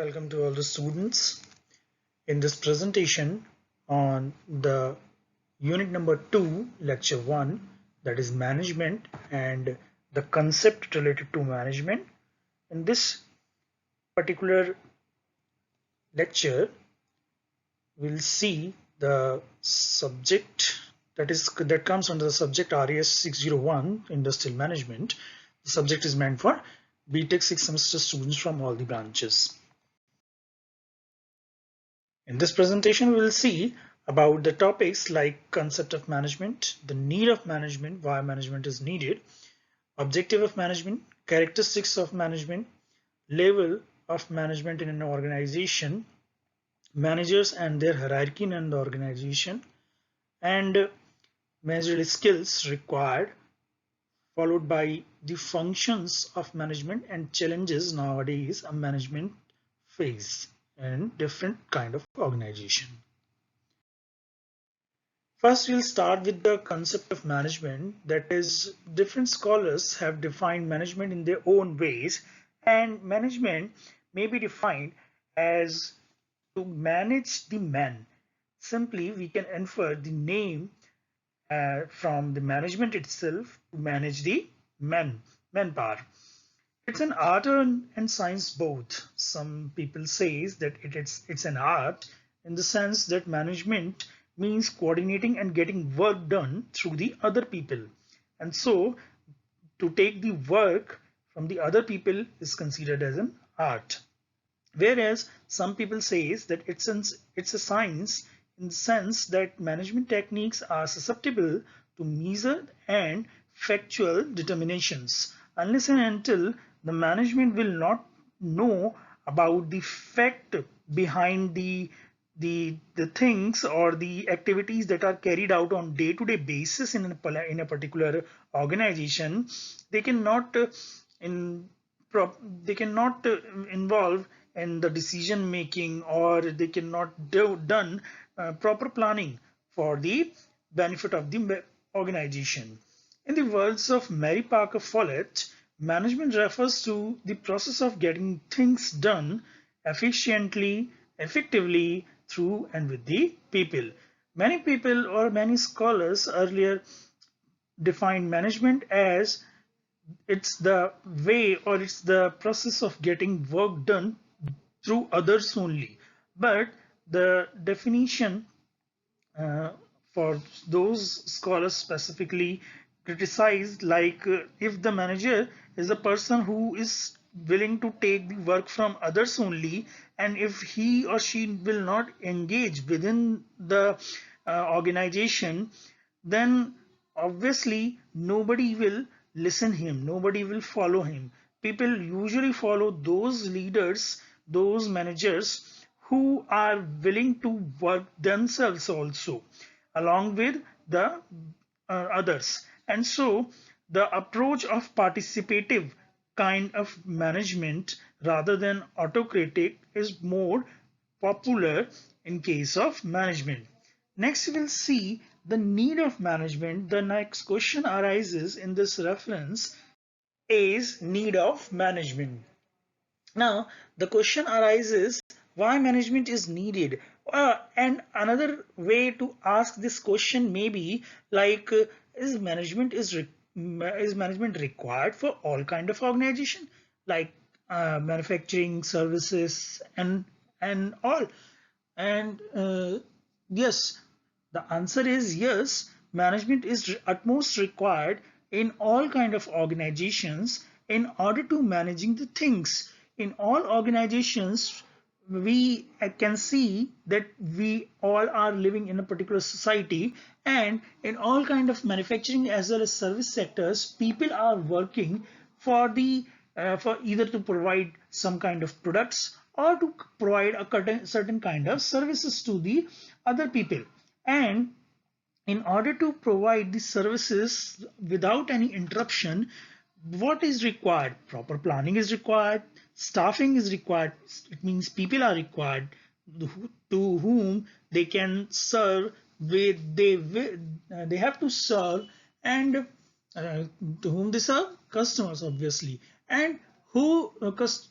Welcome to all the students. In this presentation on the unit number 2, lecture 1, that is management and the concept related to management. In this particular lecture, we'll see the subject that comes under the subject RAS 601 Industrial Management. The subject is meant for BTech 6th semester students from all the branches. In this presentation, we will see about the topics like concept of management, the need of management, why management is needed, objective of management, characteristics of management, level of management in an organization, managers and their hierarchy in the organization, and managerial skills required, followed by the functions of management and challenges nowadays a management face in different kind of organization. First, we'll start with the concept of management. That is, different scholars have defined management in their own ways, and management may be defined as to manage the man. Simply, we can infer the name from the management itself to manage the manpower. It's an art and science both. Some people say that it's an art in the sense that management means coordinating and getting work done through the other people. And so to take the work from the other people is considered as an art. Whereas some people say that it's a science in the sense that management techniques are susceptible to measured and factual determinations. Unless and until the management will not know about the fact behind the things or the activities that are carried out on day-to-day basis in a particular organization, they cannot involve in the decision making, or they cannot do done proper planning for the benefit of the organization. In the words of Mary Parker Follett, management refers to the process of getting things done efficiently, effectively, through and with the people. Many people or many scholars earlier defined management as it's the way or it's the process of getting work done through others only. But the definition for those scholars specifically criticized, like if the manager is a person who is willing to take the work from others only, and if he or she will not engage within the organization, then obviously nobody will listen him, nobody will follow him. People usually follow those leaders, those managers who are willing to work themselves also along with the others. And so the approach of participative kind of management rather than autocratic is more popular in case of management. Next, we'll see the need of management. The next question arises in this reference is need of management. Now, the question arises why management is needed. And another way to ask this question may be like, is management required for all kind of organization, like manufacturing, services, and all? And yes, the answer is yes. Management is utmost required in all kind of organizations in order to managing the things. In all organizations, we can see that we all are living in a particular society, and in all kind of manufacturing as well as service sectors, people are working for the for either to provide some kind of products or to provide a certain kind of services to the other people. And in order to provide the services without any interruption, what is required? Proper planning is required, staffing is required. It means people are required to whom they can serve, with they have to serve, and to whom they serve? Customers, obviously. And who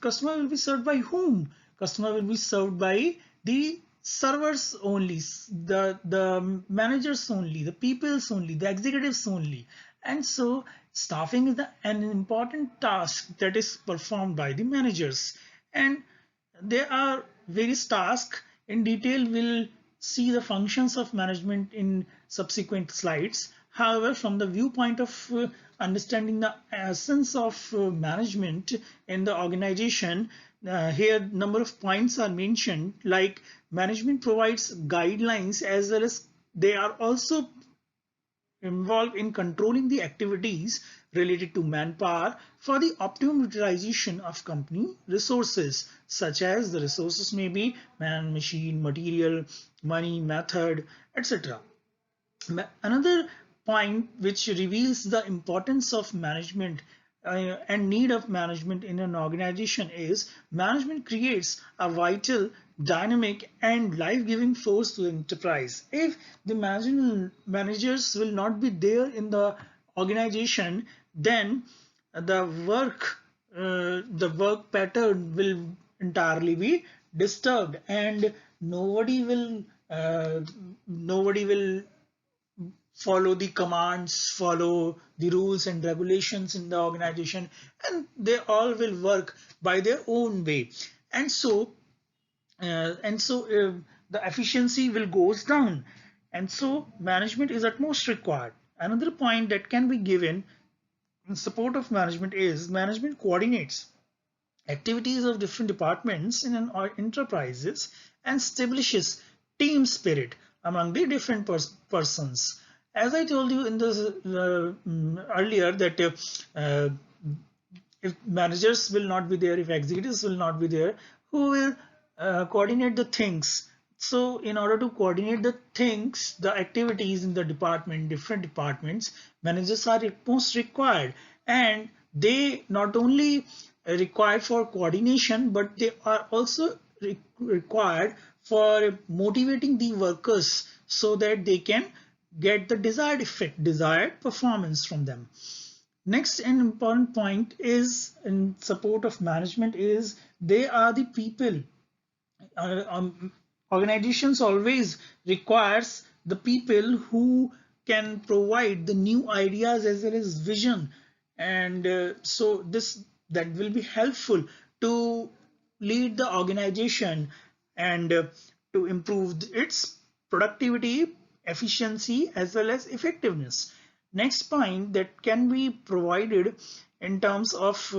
customer will be served by whom? customer will be served by the servers only, the managers only, the peoples only, the executives only. And so staffing is an important task that is performed by the managers. And there are various tasks. In detail, we'll see the functions of management in subsequent slides. However, from the viewpoint of understanding the essence of management in the organization, here number of points are mentioned, like management provides guidelines as well as they are also involved in controlling the activities related to manpower for the optimum utilization of company resources, such as the resources may be man, machine, material, money, method, etc. Another point which reveals the importance of management and need of management in an organization is management creates a vital, dynamic and life-giving force to the enterprise. If the managers will not be there in the organization, then the work pattern will entirely be disturbed, and nobody will follow the commands, follow the rules and regulations in the organization, and they all will work by their own way. And so, the efficiency will goes down. And so, management is at most required. Another point that can be given in support of management is management coordinates activities of different departments in an enterprises and establishes team spirit among the different persons. As I told you in this earlier, that if managers will not be there, if executives will not be there, who will coordinate the things? So in order to coordinate the things, the activities in the department, different departments, managers are most required, and they not only required for coordination, but they are also required for motivating the workers so that they can get the desired effect, desired performance from them. Next, an important point is in support of management is they are the people. Organizations always requires the people who can provide the new ideas as well as vision, and so this that will be helpful to lead the organization and to improve its productivity, efficiency as well as effectiveness. Next point that can be provided in terms of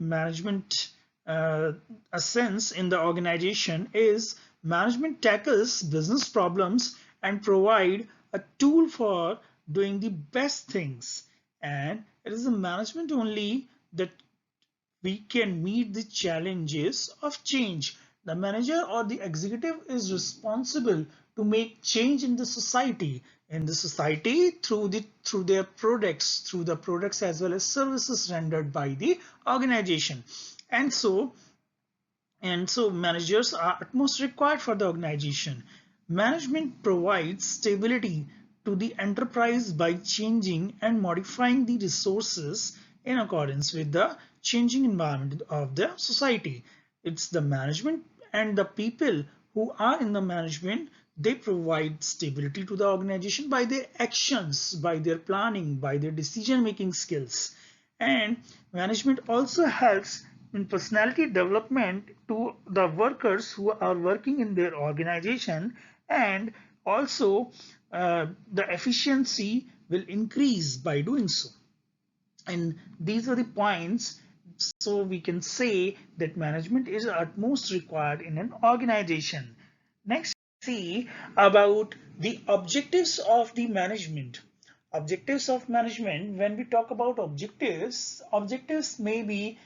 management a sense in the organization is management tackles business problems and provide a tool for doing the best things, and it is the management only that we can meet the challenges of change. The manager or the executive is responsible to make change in the society, through their products, through the products as well as services rendered by the organization. And so managers are at most required for the organization. Management provides stability to the enterprise by changing and modifying the resources in accordance with the changing environment of the society. It's the management and the people who are in the management, they provide stability to the organization by their actions, by their planning, by their decision-making skills. And management also helps in personality development to the workers who are working in their organization, and also the efficiency will increase by doing so. And these are the points, so we can say that management is at most required in an organization. Next, see about the objectives of the management. Objectives of management, when we talk about objectives may be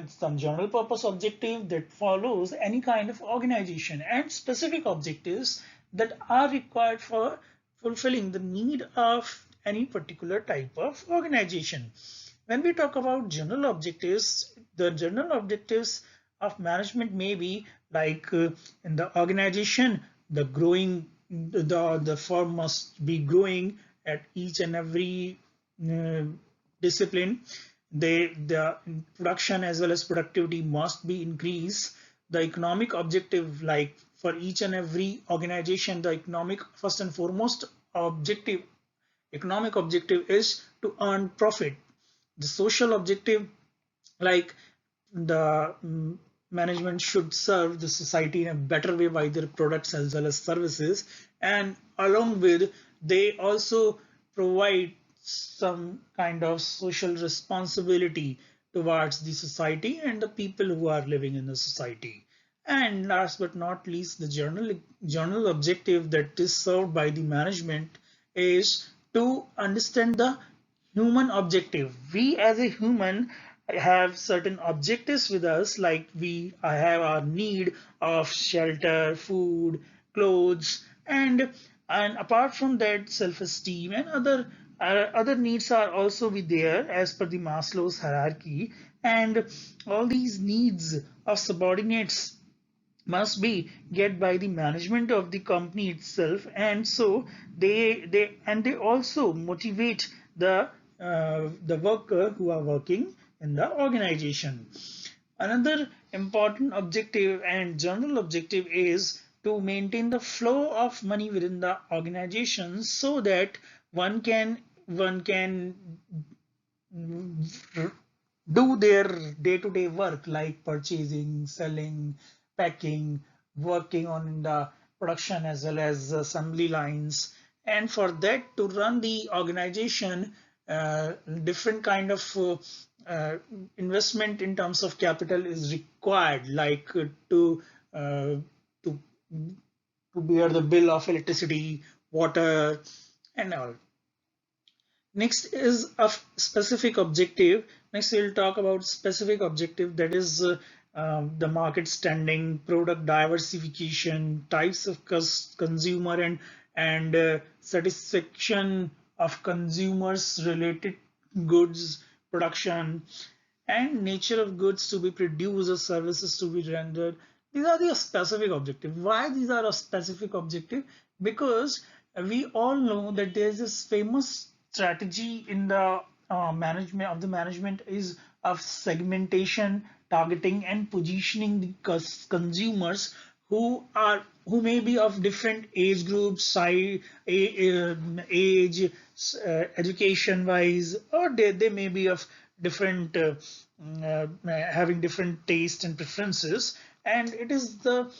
some general purpose objective that follows any kind of organization, and specific objectives that are required for fulfilling the need of any particular type of organization. When we talk about general objectives, the general objectives of management may be like in the organization, the firm must be growing at each and every discipline. The production as well as productivity must be increased. the economic objective, like for each and every organization, the economic first and foremost objective, economic objective is to earn profit. The social objective, like the management should serve the society in a better way by their products as well as services, and along with they also provide some kind of social responsibility towards the society and the people who are living in the society. And last but not least, the journal objective that is served by the management is to understand the human objective. We as a human have certain objectives with us, like we have our need of shelter, food, clothes, and apart from that, self-esteem and other needs are also be there as per the Maslow's hierarchy. And all these needs of subordinates must be get by the management of the company itself, and so they also motivate the worker who are working in the organization. Another important objective and general objective is to maintain the flow of money within the organization, so that one can do their day-to-day work like purchasing, selling, packing, working on the production as well as assembly lines. And for that to run the organization, different kind of investment in terms of capital is required, like uh, to to bear the bill of electricity, water, and all. Next is a specific objective. Next, we'll talk about specific objective, that is the market standing, product diversification, types of consumer and satisfaction of consumers related goods production, and nature of goods to be produced or services to be rendered. These are the specific objective. Why these are a specific objective? Because we all know that there is this famous strategy in the management is of segmentation, targeting, and positioning the consumers who may be of different age groups, size, age, education wise, or they may be of different having different tastes and preferences. And it is the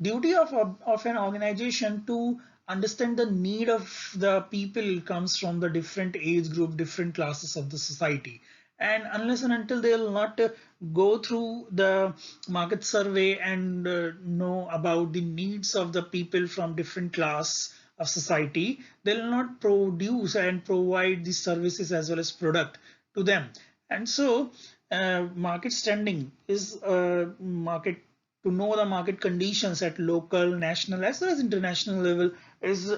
duty of an organization to understand the need of the people comes from the different age group, different classes of the society. And unless and until they'll not go through the market survey and know about the needs of the people from different class of society, they'll not produce and provide the services as well as product to them. And so market standing is market to know the market conditions at local, national, as well as international level is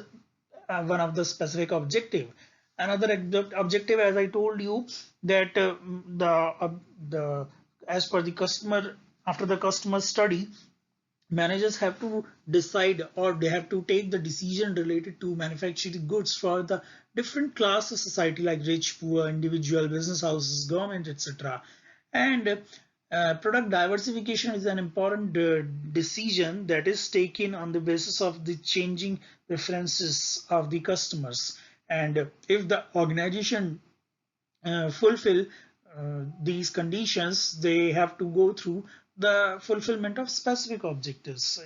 one of the specific objective. Another objective, as I told you, that the as per the customer, after the customer study, managers have to decide, or they have to take the decision related to manufacturing goods for the different class of society, like rich, poor, individual, business houses, government, etc. And product diversification is an important decision that is taken on the basis of the changing preferences of the customers. And if the organization fulfill these conditions, they have to go through the fulfillment of specific objectives.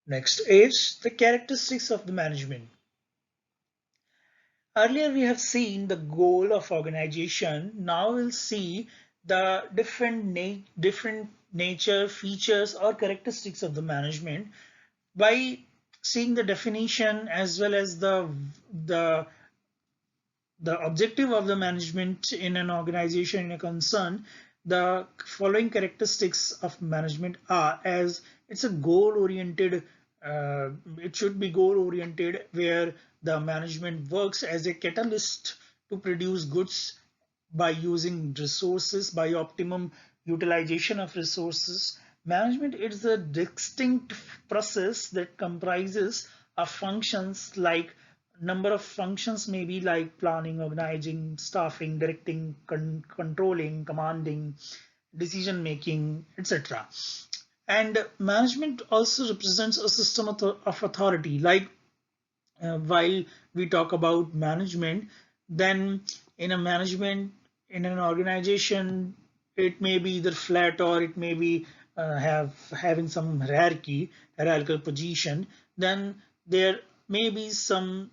Next is the characteristics of the management. Earlier we have seen the goal of organization. Now we'll see the different nature, features, or characteristics of the management by seeing the definition as well as the the objective of the management in an organization, in a concern. The following characteristics of management are, as it's a goal oriented, it should be goal oriented, where the management works as a catalyst to produce goods by using resources, by optimum utilization of resources. Management is a distinct process that comprises of functions, like number of functions may be like planning, organizing, staffing, directing, controlling, commanding, decision making, etc. And management also represents a system of authority. Like while we talk about management, then in a management in an organization, it may be either flat or it may be having some hierarchical position. Then there may be some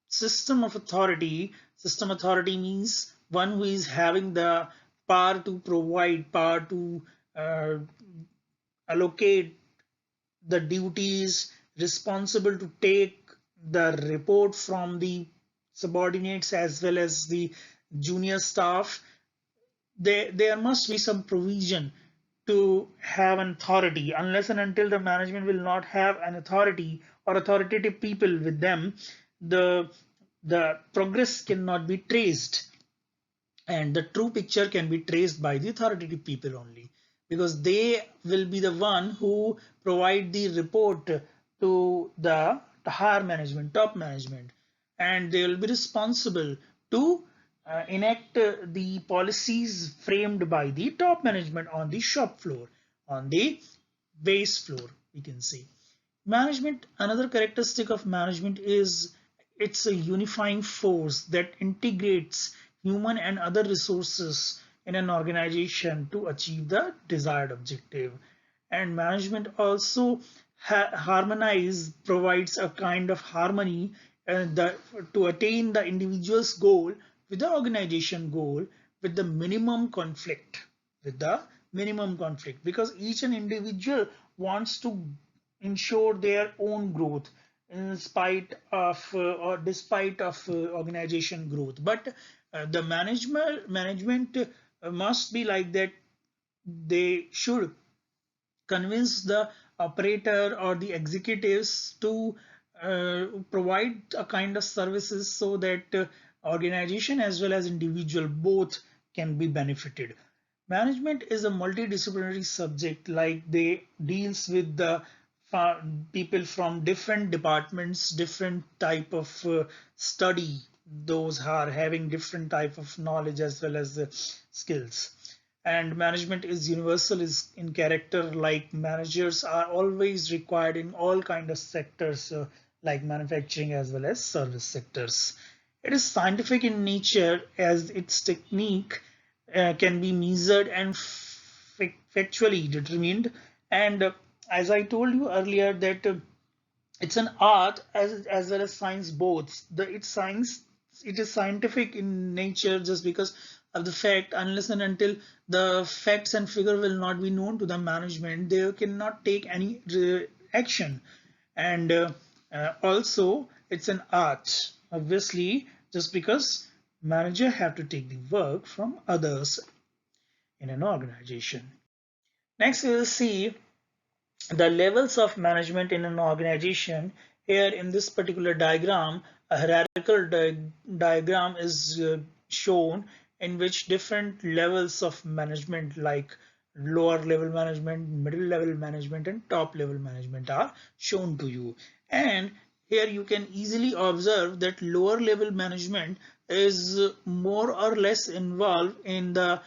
system of authority. System authority means one who is having the power to provide, power to uh, allocate the duties, responsible to take the report from the subordinates as well as the junior staff. There must be some provision to have an authority. Unless and until the management will not have an authority or authoritative people with them, the the progress cannot be traced, and the true picture can be traced by the authoritative people only, because they will be the one who provide the report to the higher management, top management, and they will be responsible to enact the policies framed by the top management on the shop floor, on the base floor, we can say. Management, another characteristic of management is it's a unifying force that integrates human and other resources in an organization to achieve the desired objective. And management also harmonize provides a kind of harmony to attain the individual's goal with the organization goal, with the minimum conflict, because each and individual wants to ensure their own growth in spite of or despite of organization growth. But the management must be like that. They should convince the operator or the executives to provide a kind of services so that organization as well as individual both can be benefited. Management is a multidisciplinary subject, like they deals with the people from different departments, different type of study, those are having different type of knowledge as well as the skills. And management is universal is in character, like managers are always required in all kind of sectors, like manufacturing as well as service sectors. It is scientific in nature, as its technique can be measured and factually determined. And as I told you earlier that it's an art as well as science both. It is scientific in nature just because of the fact, unless and until the facts and figure will not be known to the management, they cannot take any action. And also it's an art, obviously, just because manager have to take the work from others in an organization. Next, we will see the levels of management in an organization. Here in this particular diagram, a hierarchical diagram is shown, in which different levels of management, like lower level management, middle level management, and top level management are shown to you. And here you can easily observe that lower level management is more or less involved in the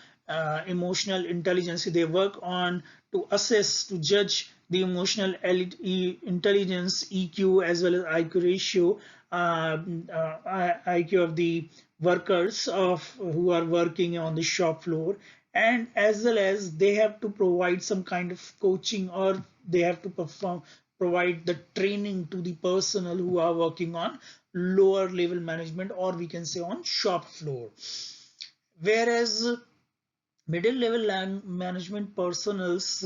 emotional intelligence. They work on to assess, to judge the emotional intelligence, EQ, as well as IQ ratio, IQ of the workers of who are working on the shop floor. And as well as they have to provide some kind of coaching, or they have to provide the training to the personnel who are working on lower level management, or we can say on shop floor. Whereas middle level management personnels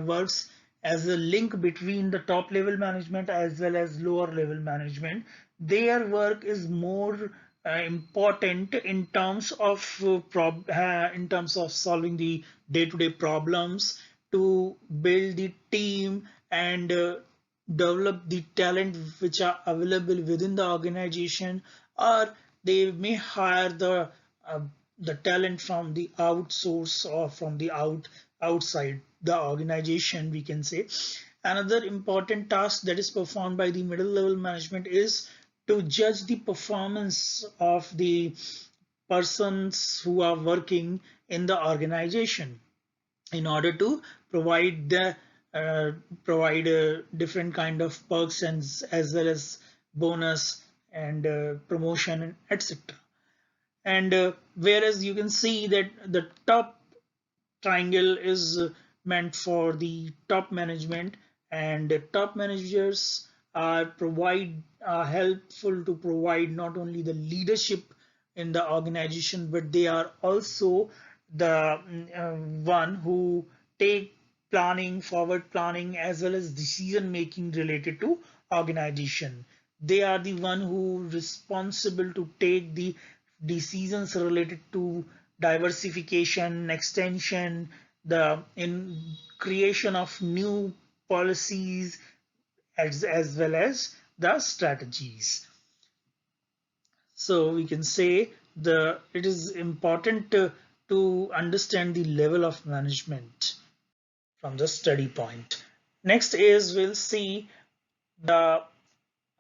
works as a link between the top level management as well as lower level management. Their work is more important in terms of in terms of solving the day-to-day problems, to build the team and develop the talent which are available within the organization, or they may hire uh, the talent from the outsource or from the outside the organization, we can say. Another important task that is performed by the middle level management is to judge the performance of the persons who are working in the organization. in order to provide the uh, provide different kind of perks and as well as bonus and promotion, etc. And whereas you can see that the top triangle is meant for the top management, and top managers are helpful to provide not only the leadership in the organization, but they are also the one who take planning, forward planning, as well as decision making related to organization. They are the one who responsible to take the decisions related to diversification, extension, the in creation of new policies, as well as the strategies. So we can say it is important to understand the level of management from the study point. Next is we'll see the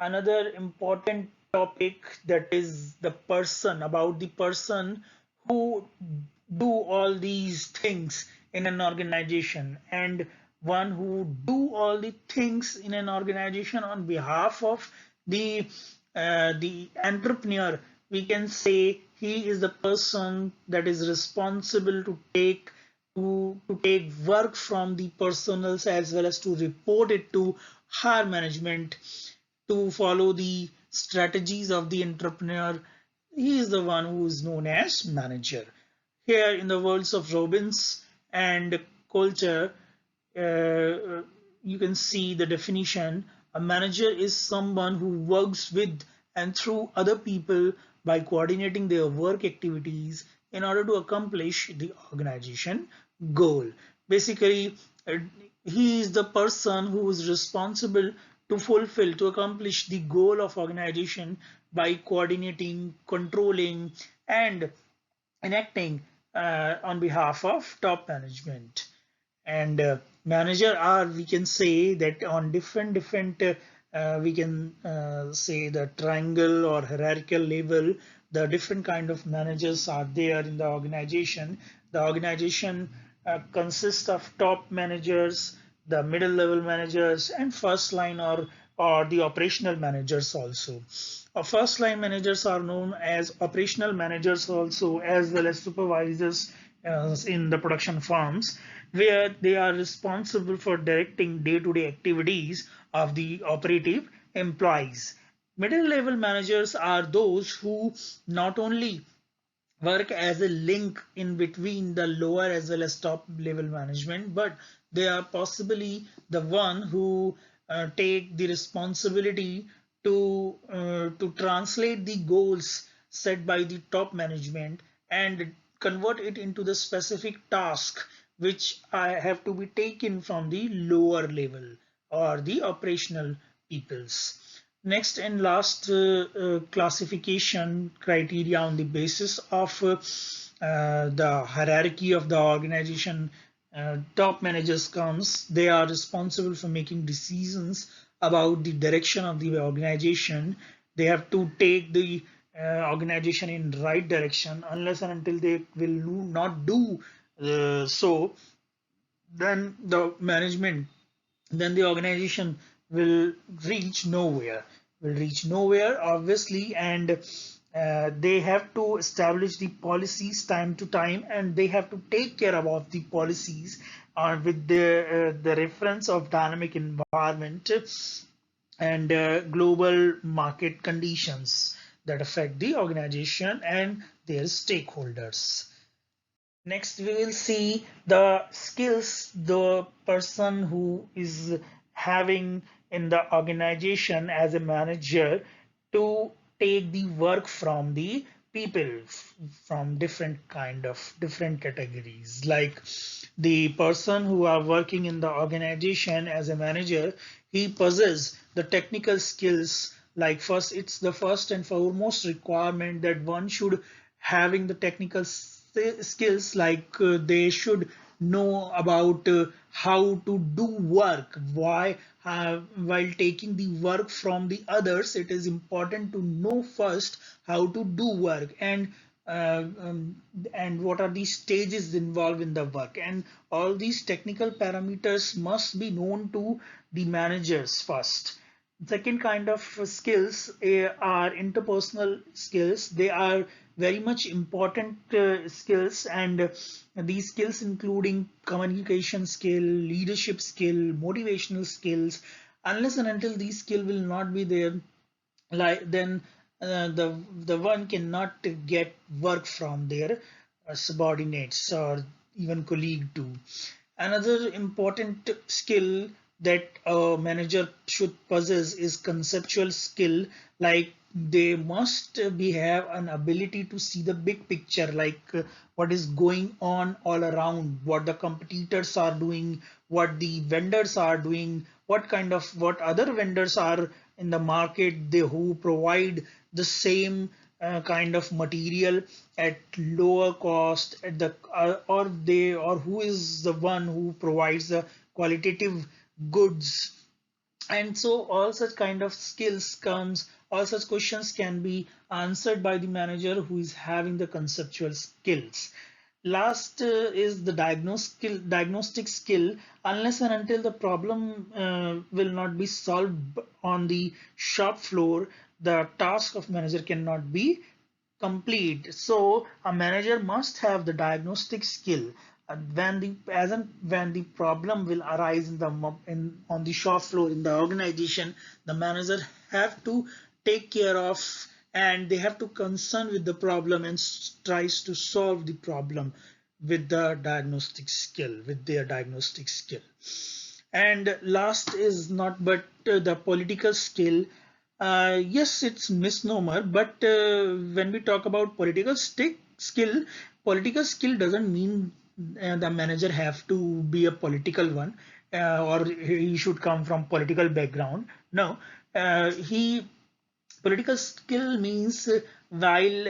another important topic, that is the person, about the person who do all these things in an organization, and one who do all the things in an organization on behalf of the entrepreneur. We can say he is the person that is responsible to take work from the personals as well as to report it to higher management, to follow the strategies of the entrepreneur. He is the one who is known as manager. Here in the worlds of Robbins and culture, you can see the definition. A manager is someone who works with and through other people by coordinating their work activities in order to accomplish the organization goal. Basically, he is the person who is responsible to fulfill, to accomplish the goal of organization by coordinating, controlling, and enacting on behalf of top management. And manager are, we can say that on different we can say the triangle or hierarchical level, the different kind of managers are there in the organization. The organization consists of top managers, the middle level managers, and first line or the operational managers also. First line managers are known as operational managers also, as well as supervisors in the production farms, where they are responsible for directing day-to-day activities of the operative employees. Middle level managers are those who not only work as a link in between the lower as well as top level management, but they are possibly the one who take the responsibility to translate the goals set by the top management and convert it into the specific task which I have to be taken from the lower level or the operational peoples. Next and last classification criteria on the basis of the hierarchy of the organization, top managers comes. They are responsible for making decisions about the direction of the organization. They have to take the organization in right direction. Unless and until they will not do so, then the management, then the organization will reach nowhere, obviously. And they have to establish the policies time to time, and they have to take care about the policies with the reference of dynamic environment and global market conditions that affect the organization and their stakeholders. Next, we will see the skills the person who is having in the organization as a manager to take the work from the people from different categories. Like the person who are working in the organization as a manager, he possesses the technical skills. Like first, it's the first and foremost requirement that one should having the technical skills, like they should know about how to do work. Why while taking the work from the others, it is important to know first how to do work. And and what are the stages involved in the work, and all these technical parameters must be known to the managers first. Second kind of skills are interpersonal skills. They are very much important skills, and these skills including communication skill, leadership skill, motivational skills. Unless and until these skills will not be there, like then the one cannot get work from their subordinates or even colleague too. Another important skill that a manager should possess is conceptual skill. Like they must be have an ability to see the big picture, like what is going on all around, what the competitors are doing, what the vendors are doing, what other vendors are in the market, they who provide the same kind of material at lower cost at the or who is the one who provides the qualitative goods. And so all such kind of skills comes, all such questions can be answered by the manager who is having the conceptual skills. Last is the diagnostic skill. Unless and until the problem will not be solved on the shop floor, the task of manager cannot be complete. So a manager must have the diagnostic skill. When the problem will arise on the shop floor in the organization, the manager have to take care of, and they have to concern with the problem and tries to solve the problem with their diagnostic skill. And last is not but the political skill. Yes, it's misnomer, but when we talk about political skill doesn't mean the manager have to be a political one, or he should come from political background. No, he political skill means while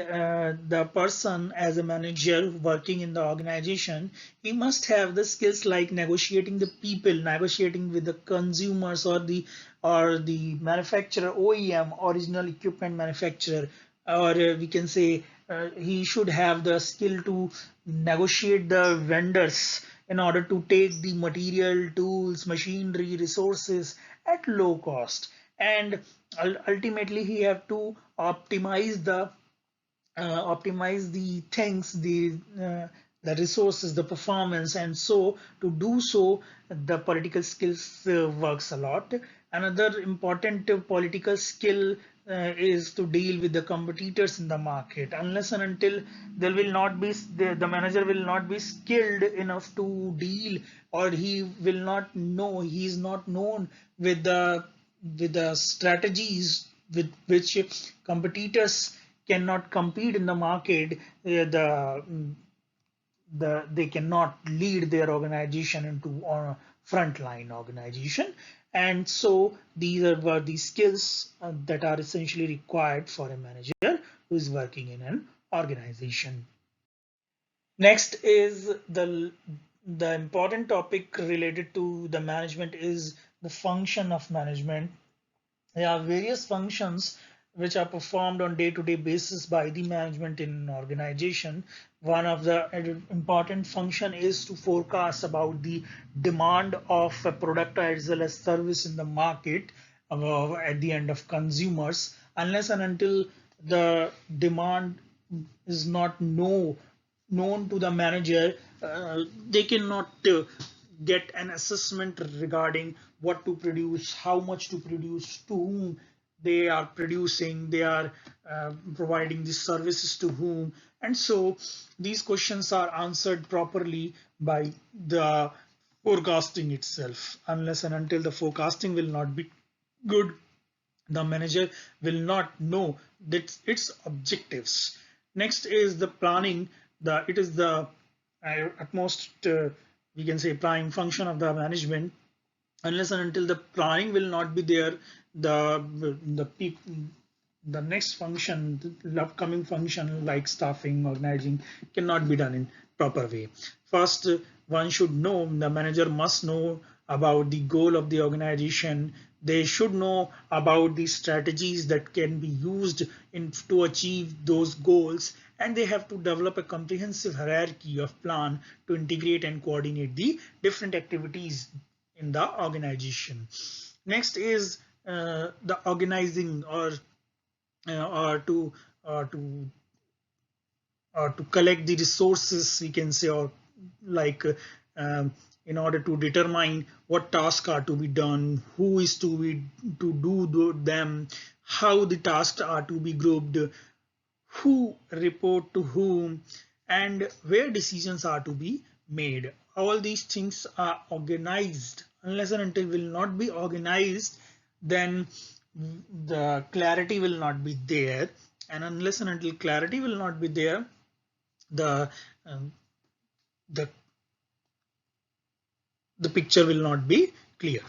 the person as a manager working in the organization, he must have the skills like negotiating the people, negotiating with the consumers or the manufacturer, OEM, original equipment manufacturer, or we can say he should have the skill to negotiate the vendors in order to take the material, tools, machinery, resources at low cost. And ultimately he have to optimize the things, the resources, the performance. And so to do so, the political skills works a lot. Another important political skill is to deal with the competitors in the market. Unless and until there will not be the manager will not be skilled enough to deal, or he is not known with the strategies with which competitors cannot compete in the market, they cannot lead their organization into a frontline organization. And so these were the skills that are essentially required for a manager who is working in an organization. Next is the important topic related to the management is the function of management. There are various functions which are performed on day-to-day basis by the management in an organization. One of the important function is to forecast about the demand of a product as well as service in the market at the end of consumers. Unless and until the demand is not known to the manager, they cannot get an assessment regarding what to produce, how much to produce, to whom they are producing, they are providing these services to whom. And so these questions are answered properly by the forecasting itself. Unless and until the forecasting will not be good, the manager will not know that its objectives. Next is the planning. It is the utmost we can say prime function of the management. Unless and until the planning will not be there, the the next function, the upcoming function like staffing, organizing cannot be done in proper way. First, one should know, the manager must know about the goal of the organization. They should know about the strategies that can be used to achieve those goals, and they have to develop a comprehensive hierarchy of plan to integrate and coordinate the different activities in the organization. Next is the organizing or to or to to collect the resources, we can say, or like um, in order to determine what tasks are to be done, who is to do them, how the tasks are to be grouped, who report to whom, and where decisions are to be made. All these things are organized. Unless and until will not be organized, then the clarity will not be there, and unless and until clarity will not be there, the um, the the picture will not be clear.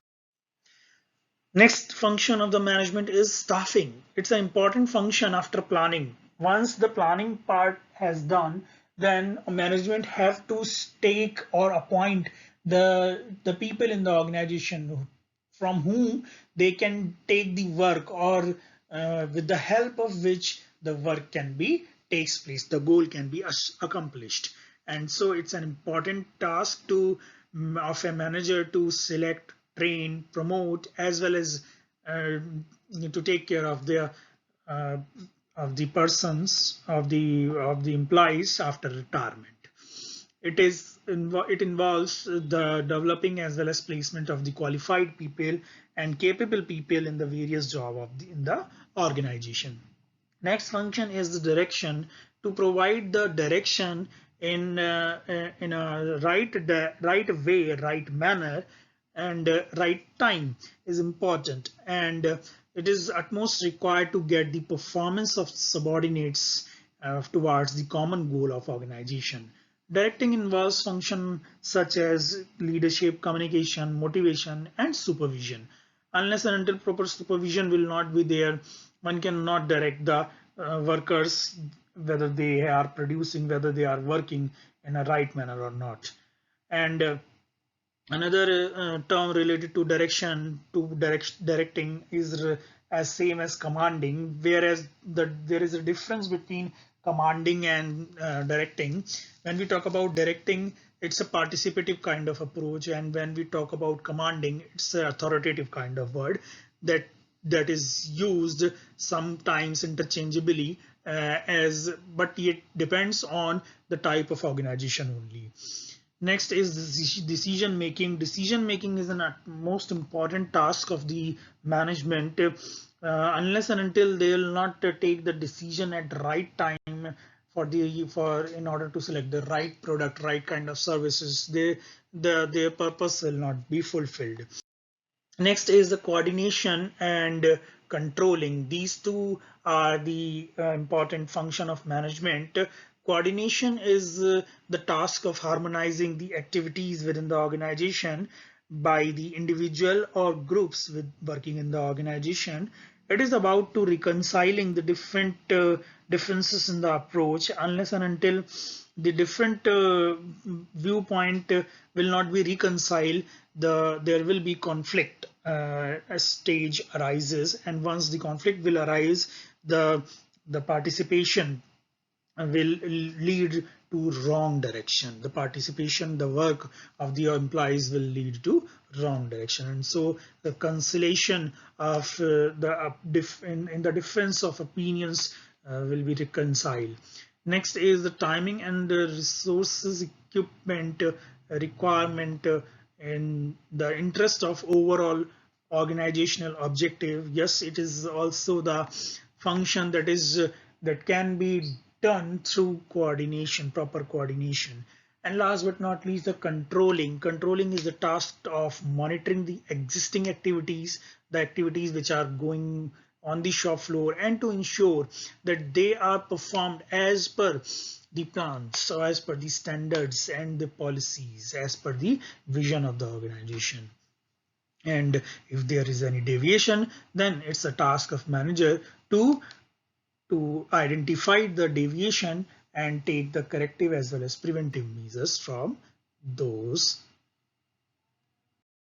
Next function of the management is staffing. It's an important function after planning. Once the planning part has done, then management have to take or appoint the people in the organization from whom they can take the work, or with the help of which the work can be takes place, the goal can be accomplished. And so it's an important task to of a manager to select, train, promote, as well as uh, to take care uh, of the persons of the employees after retirement. It involves the developing as well as placement of the qualified people and capable people in the various job in the organization. Next function is the direction, to provide the direction in a right way, right manner, and right time is important, and it is utmost required to get the performance of subordinates towards the common goal of organization. Directing involves functions such as leadership, communication, motivation, and supervision. Unless and until proper supervision will not be there, one cannot direct the workers, whether they are producing, whether they are working in a right manner or not. And another term related to directing is as same as commanding, whereas there is a difference between commanding and directing. When we talk about directing, it's a participative kind of approach, and when we talk about commanding, it's an authoritative kind of word that is used sometimes interchangeably, as but it depends on the type of organization only. Next is decision making. Decision making is the most important task of the management. Unless and until they will not take the decision at the right time for in order to select the right product, right kind of services, their purpose will not be fulfilled. Next is the coordination and controlling. These two are the important function of management. Coordination is the task of harmonizing the activities within the organization by the individual or groups with working in the organization. It is about to reconciling the different differences in the approach. Unless and until the different viewpoint will not be reconciled, there will be conflict. A stage arises, and once the conflict will arise, the participation will lead to wrong direction. The participation, the work of the employees will lead to wrong direction, and so the conciliation of in the difference of opinions will be reconciled. Next is the timing and the resources, equipment requirement in the interest of overall organizational objective. Yes, it is also the function that can be done through coordination, proper coordination. And last but not least, the controlling. Controlling is the task of monitoring the existing activities, the activities which are going on the shop floor, and to ensure that they are performed as per the plans, so as per the standards and the policies, as per the vision of the organization. And if there is any deviation, then it's a task of manager to identify the deviation and take the corrective as well as preventive measures from those.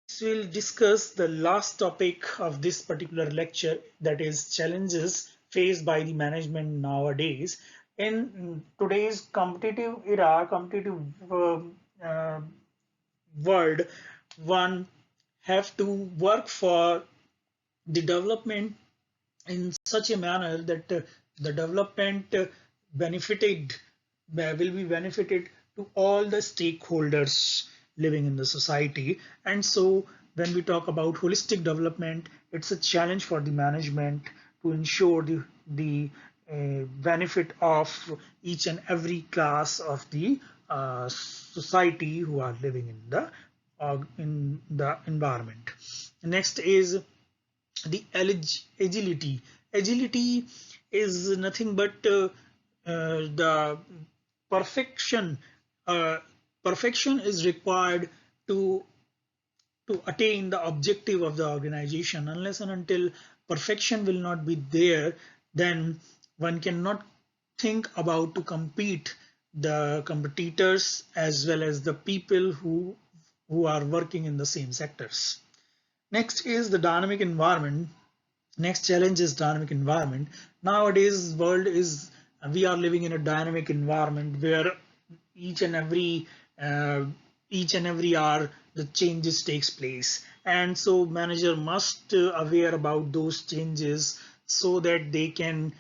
So we'll discuss the last topic of this particular lecture, that is challenges faced by the management nowadays. In today's competitive era, competitive uh, world, one have to work for the development in such a manner that the development benefited will be benefited to all the stakeholders living in the society. And so when we talk about holistic development, it's a challenge for the management to ensure the benefit of each and every class of the society who are living in the environment. Next is the agility. Agility is nothing but the perfection. uh, Perfection is required to attain the objective of the organization. Unless and until perfection will not be there, then one cannot think about to compete the competitors as well as the people who are working in the same sectors. Next is the dynamic environment. Next challenge is dynamic environment. Nowadays, world is we are living in a dynamic environment where each and every uh, each and every hour the changes takes place, and so manager must aware about those changes so that they can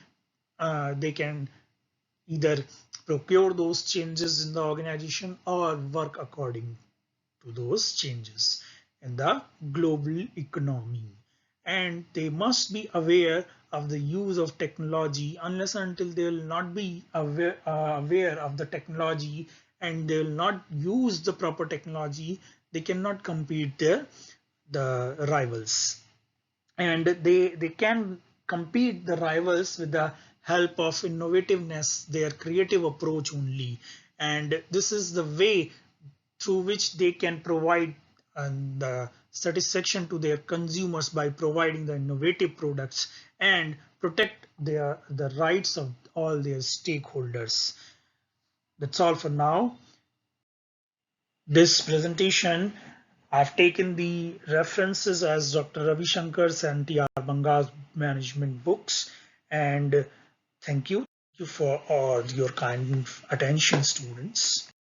either procure those changes in the organization or work according to those changes in the global economy. And they must be aware of the use of technology. Unless and until they will not be aware of the technology and they will not use the proper technology, they cannot compete the rivals. And they can compete the rivals with the help of innovativeness, their creative approach only. And this is the way through which they can provide the satisfaction to their consumers by providing the innovative products and protect the rights of all their stakeholders. That's all for now. This presentation, I've taken the references as Dr. Ravi Shankar's and T.R. Banga's management books. And thank you for all your kind attention, students.